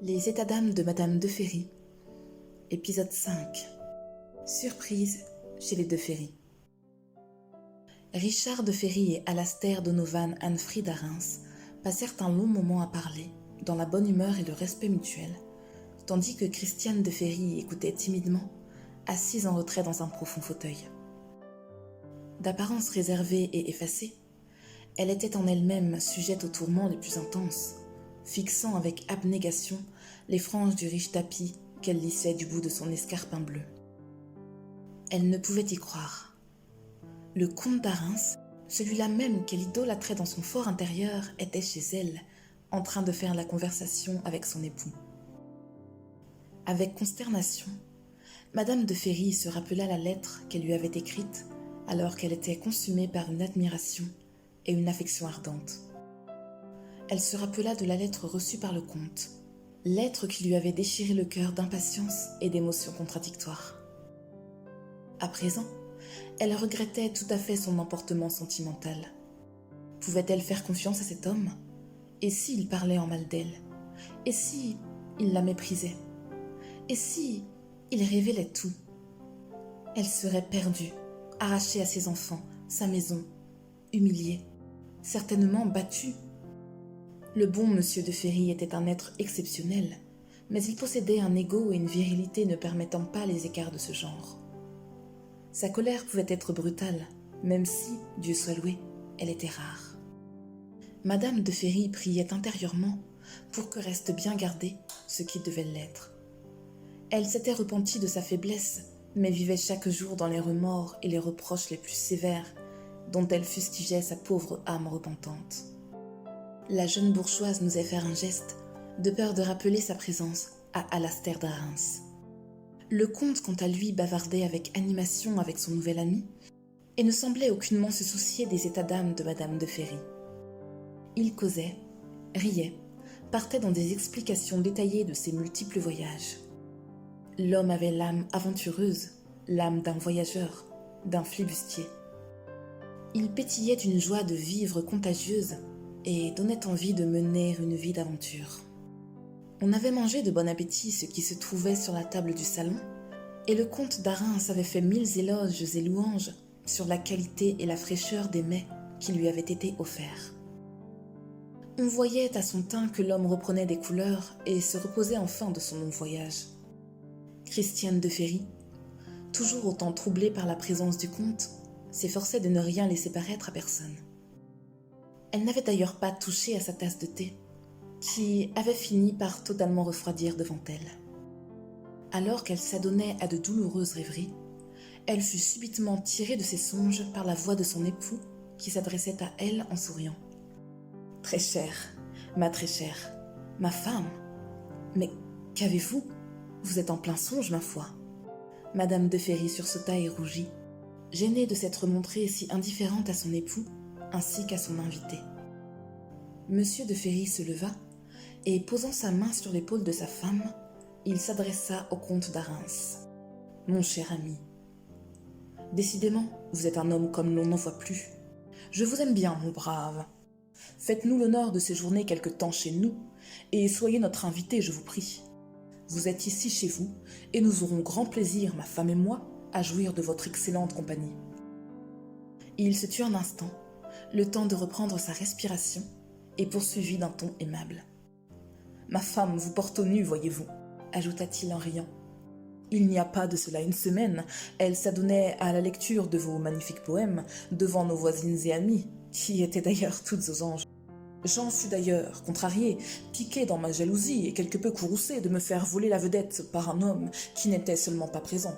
Les états d'âme de Madame de Ferry, épisode 5. Surprise chez les de Ferry. Richard de Ferry et Alastair Donovan Hanfrid à Reims passèrent un long moment à parler, dans la bonne humeur et le respect mutuel, tandis que Christiane de Ferry écoutait timidement, assise en retrait dans un profond fauteuil. D'apparence réservée et effacée, elle était en elle-même sujette aux tourments les plus intenses, fixant avec abnégation les franges du riche tapis qu'elle lissait du bout de son escarpin bleu. Elle ne pouvait y croire. Le comte d'Arins, celui-là même qu'elle idolâtrait dans son fort intérieur, était chez elle, en train de faire la conversation avec son époux. Avec consternation, Madame de Ferry se rappela la lettre qu'elle lui avait écrite alors qu'elle était consumée par une admiration et une affection ardente. Elle se rappela de la lettre reçue par le comte, lettre qui lui avait déchiré le cœur d'impatience et d'émotions contradictoires. À présent, elle regrettait tout à fait son emportement sentimental. Pouvait-elle faire confiance à cet homme? Et s'il parlait en mal d'elle? Et si il la méprisait? Et si il révélait tout? Elle serait perdue, arrachée à ses enfants, sa maison, humiliée, certainement battue. Le bon monsieur de Ferry était un être exceptionnel, mais il possédait un ego et une virilité ne permettant pas les écarts de ce genre. Sa colère pouvait être brutale, même si, Dieu soit loué, elle était rare. Madame de Ferry priait intérieurement pour que reste bien gardé ce qui devait l'être. Elle s'était repentie de sa faiblesse, mais vivait chaque jour dans les remords et les reproches les plus sévères, dont elle fustigeait sa pauvre âme repentante. La jeune bourgeoise n'osait faire un geste, de peur de rappeler sa présence à Alastair de Reims. Le comte, quant à lui, bavardait avec animation avec son nouvel ami et ne semblait aucunement se soucier des états d'âme de Madame de Ferry. Il causait, riait, partait dans des explications détaillées de ses multiples voyages. L'homme avait l'âme aventureuse, l'âme d'un voyageur, d'un flibustier. Il pétillait d'une joie de vivre contagieuse et donnait envie de mener une vie d'aventure. On avait mangé de bon appétit ce qui se trouvait sur la table du salon, et le comte d'Arins avait fait 1000 éloges et louanges sur la qualité et la fraîcheur des mets qui lui avaient été offerts. On voyait à son teint que l'homme reprenait des couleurs et se reposait enfin de son long voyage. Christiane de Ferry, toujours autant troublée par la présence du comte, s'efforçait de ne rien laisser paraître à personne. Elle n'avait d'ailleurs pas touché à sa tasse de thé, qui avait fini par totalement refroidir devant elle. Alors qu'elle s'adonnait à de douloureuses rêveries, elle fut subitement tirée de ses songes par la voix de son époux qui s'adressait à elle en souriant. « Très chère, ma femme, mais qu'avez-vous? Vous êtes en plein songe, ma foi. » Madame de Ferry sursauta et rougit, gênée de s'être montrée si indifférente à son époux ainsi qu'à son invité. Monsieur de Ferry se leva et, posant sa main sur l'épaule de sa femme, il s'adressa au comte d'Arins. « Mon cher ami, décidément, vous êtes un homme comme l'on n'en voit plus. Je vous aime bien, mon brave. Faites-nous l'honneur de séjourner quelque temps chez nous et soyez notre invité, je vous prie. Vous êtes ici chez vous et nous aurons grand plaisir, ma femme et moi, à jouir de votre excellente compagnie. » Il se tut un instant, le temps de reprendre sa respiration, et poursuivit d'un ton aimable. « Ma femme vous porte au nu, voyez-vous, » ajouta-t-il en riant. « Il n'y a pas de cela une semaine, elle s'adonnait à la lecture de vos magnifiques poèmes devant nos voisines et amies, qui étaient d'ailleurs toutes aux anges. J'en fus d'ailleurs contrarié, piqué dans ma jalousie et quelque peu courroucé de me faire voler la vedette par un homme qui n'était seulement pas présent.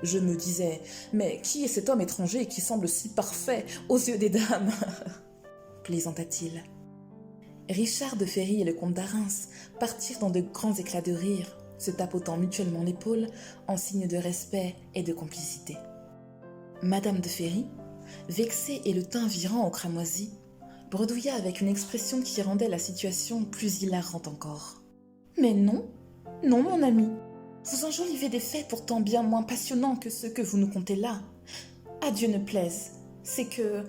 Je me disais, mais qui est cet homme étranger qui semble si parfait aux yeux des dames ?» plaisanta-t-il. Richard de Ferry et le comte d'Arins partirent dans de grands éclats de rire, se tapotant mutuellement l'épaule en signe de respect et de complicité. Madame de Ferry, vexée et le teint virant au cramoisi, bredouilla avec une expression qui rendait la situation plus hilarante encore. « Mais non, non mon ami, vous enjolivez des faits pourtant bien moins passionnants que ceux que vous nous contez là. À Dieu ne plaise, c'est que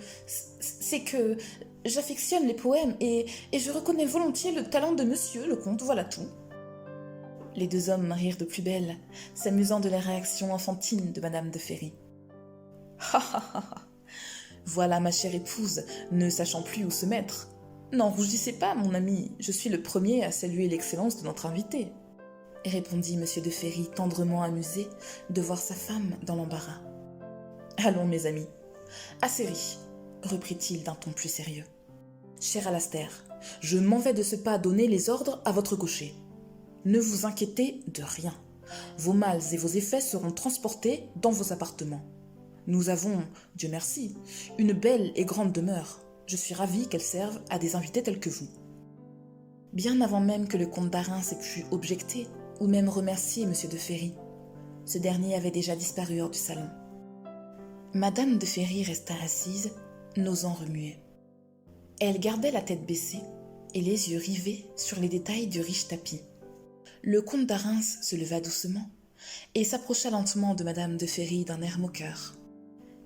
j'affectionne les poèmes et je reconnais volontiers le talent de monsieur le comte, voilà tout. » Les deux hommes rirent de plus belle, s'amusant de la réaction enfantine de Madame de Ferry. « Ha ha ha ha ! Voilà ma chère épouse, ne sachant plus où se mettre. N'en rougissez pas, mon ami, je suis le premier à saluer l'excellence de notre invité. » répondit M. de Ferry, tendrement amusé de voir sa femme dans l'embarras. « Allons, mes amis. Assez ri, reprit-il d'un ton plus sérieux. Cher Alastair, je m'en vais de ce pas donner les ordres à votre cocher. Ne vous inquiétez de rien. Vos malles et vos effets seront transportés dans vos appartements. Nous avons, Dieu merci, une belle et grande demeure. Je suis ravi qu'elle serve à des invités tels que vous. » Bien avant même que le comte d'Arins ait pu objecter ou même remercier M. de Ferry, ce dernier avait déjà disparu hors du salon. Madame de Ferry resta assise, n'osant remuer. Elle gardait la tête baissée et les yeux rivés sur les détails du riche tapis. Le comte d'Arins se leva doucement et s'approcha lentement de Madame de Ferry d'un air moqueur.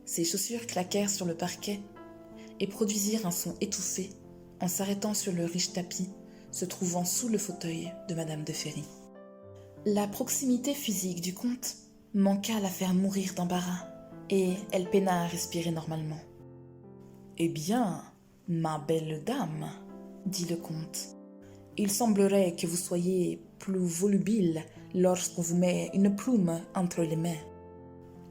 Ses chaussures claquèrent sur le parquet et produisirent un son étouffé en s'arrêtant sur le riche tapis se trouvant sous le fauteuil de Madame de Ferry. La proximité physique du comte manqua à la faire mourir d'embarras et elle peina à respirer normalement. « Eh bien, ma belle dame, dit le comte, il semblerait que vous soyez plus volubile lorsqu'on vous met une plume entre les mains.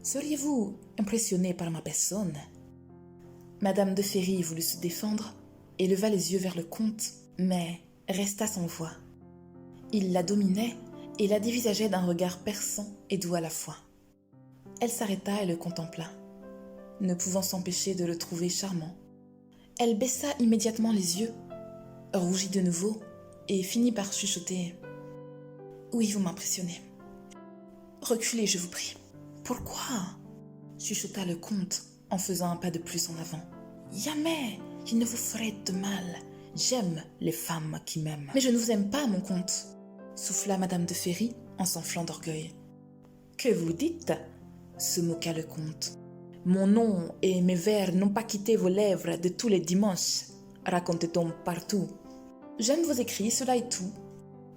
Seriez-vous impressionnée par ma personne ?» Madame de Ferry voulut se défendre et leva les yeux vers le comte, mais resta sans voix. Il la dominait et la dévisageait d'un regard perçant et doux à la fois. Elle s'arrêta et le contempla, ne pouvant s'empêcher de le trouver charmant. Elle baissa immédiatement les yeux, rougit de nouveau et finit par chuchoter « Oui, vous m'impressionnez. Reculez, je vous prie. »« Pourquoi ?» chuchota le comte en faisant un pas de plus en avant. « Jamais il ne vous ferait de mal. J'aime les femmes qui m'aiment. »« Mais je ne vous aime pas, mon comte, » souffla Madame de Ferry en s'enflant d'orgueil. « Que vous dites ?» se moqua le comte. « Mon nom et mes vers n'ont pas quitté vos lèvres de tous les dimanches, raconte-t-on partout. J'aime vos écrits, cela est tout.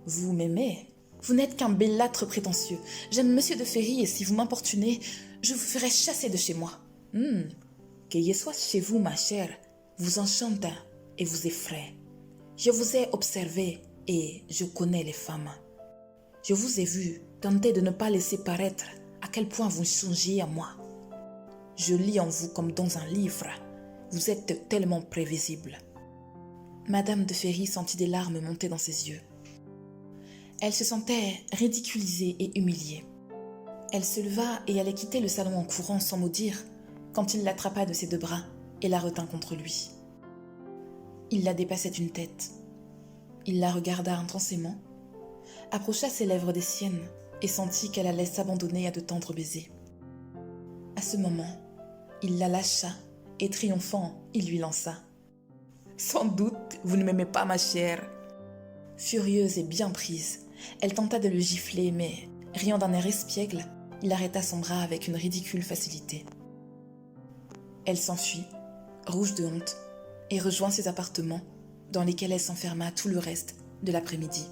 Vous m'aimez. Vous n'êtes qu'un bellâtre prétentieux. J'aime Monsieur de Ferry et si vous m'importunez, je vous ferai chasser de chez moi. Qu'il soit chez vous, ma chère, vous enchante et vous effraie. Je vous ai observé et je connais les femmes. Je vous ai vu tenter de ne pas laisser paraître à quel point vous songiez à moi. Je lis en vous comme dans un livre. Vous êtes tellement prévisible. » Madame de Ferry sentit des larmes monter dans ses yeux. Elle se sentait ridiculisée et humiliée. Elle se leva et allait quitter le salon en courant sans mot dire quand il l'attrapa de ses deux bras et la retint contre lui. Il la dépassait d'une tête. Il la regarda intensément, approcha ses lèvres des siennes et sentit qu'elle allait s'abandonner à de tendres baisers. À ce moment, il la lâcha et triomphant, il lui lança. « Sans doute, vous ne m'aimez pas, ma chère. » Furieuse et bien prise, elle tenta de le gifler, mais, riant d'un air espiègle, il arrêta son bras avec une ridicule facilité. Elle s'enfuit, rouge de honte, et rejoint ses appartements, dans lesquels elle s'enferma tout le reste de l'après-midi.